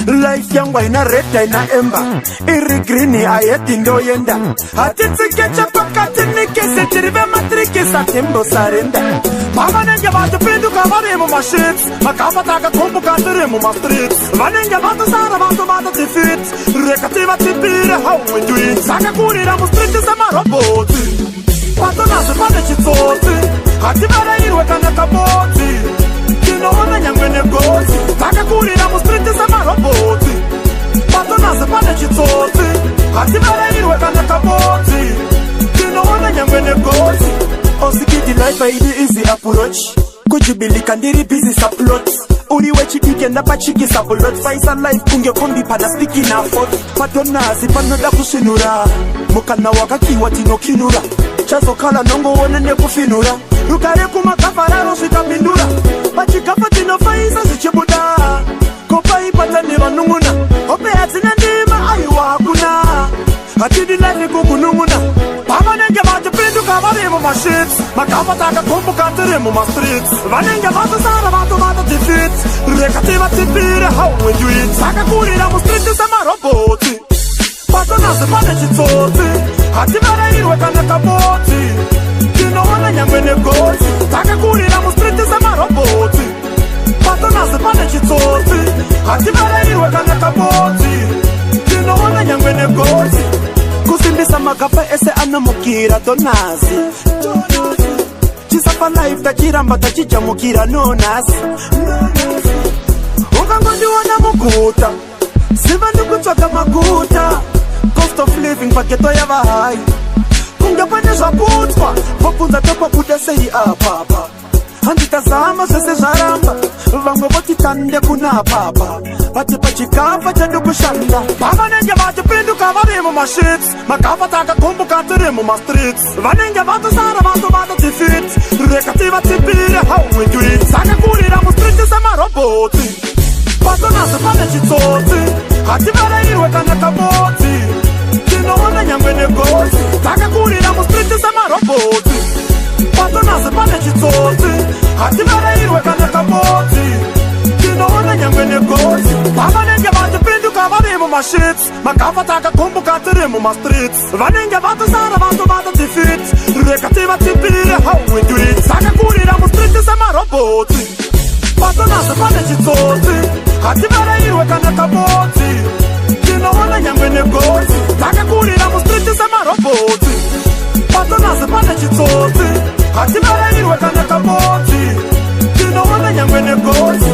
life yangu ina red ina ember iri green ayeti ndo yenda atitsikecha pakati nikese tirive matrikisa tembo sarenda pavanenge vatu pinduka varimo mashits makavataka kombuka tirimo mastreets vanenge vatu sara vatu vata tifit rekativa tipire how we do it saka kurira mustriti samaroboti patonazo pane chitsotsi hativarairwe kana kabotsi tinoona nyangwe negotsi takakurira mustriti samaroboti patonazo pane chitsotsi hativarairwe kana kabotsi tinoona nyangwe negotsi osikiti life aidi easy approach kujubilika ndiri busy saplot uriwe chidike ndapachikisa bulot faisa life kunge kombi pana stiki na fort patonazi panoda kushinura mukana wakakiwa tinokinura chazokala nongo wone nekufinura rukare kumakafararo zvikapindura pachikafa tinofaisa zichibuda kopai patani vanunguna hope hadzina ndima aiwa hakuna hatidi life kukununguna pavanenge vatipinduka varimo mashits makavataka kombuka tirimo mastreets vanenge vatosara vatu vata tifit rekativa tipire how we do it sakakurira mustriti samaroboti patonazi pane chitsotsi hativarairwe kana kabotsi tinoona nyangwe negotsi takakurira mustriti samaroboti patonazi pane chitsotsi hativarairwe kana kabotsi tinoona nyangwe negotsi kusimbisa magapa ese anamukira donazi chisafa life tachiramba tachijamukira nonasi ungangondiwana muguta ziva ndikutsvaga maguta cost of living paketo yavahai kunge pane zvakutswa vobvunza topabuda sei apapa handitazama zvese zvaramba vamwe votitande kuna apapa vati pachikafa chedu kushanda pavanenge vatipinduka varimo mashits makafa takakombuka tirimo mastreets vanenge vatosara vatu vata tifit rekativa tipire how we do it sakakurira mustriti samaroboti patonazi pane chitsotsi hativarairwe kana kabotsi tinoona nyangwe negotsi takakurira mustriti samaroboti patonazi pane chitsotsi hativarairwe kana kabotsi tinoona nyangwe negotsi pavanenge vatipinduka varimo mashits makafa takakombuka tirimo mastreets vanenge vatosara vatu vata tifit rekativa tipire how we do it sakakurira mustriti samaroboti patonazi pane chitsotsi hativarairwe kana kabotsi tinoona nyangwe negotsi takakurira mustriti samaroboti patonazi pane chitsotsi hativarairwe kana kabotsi tinoona nyangwe negotsi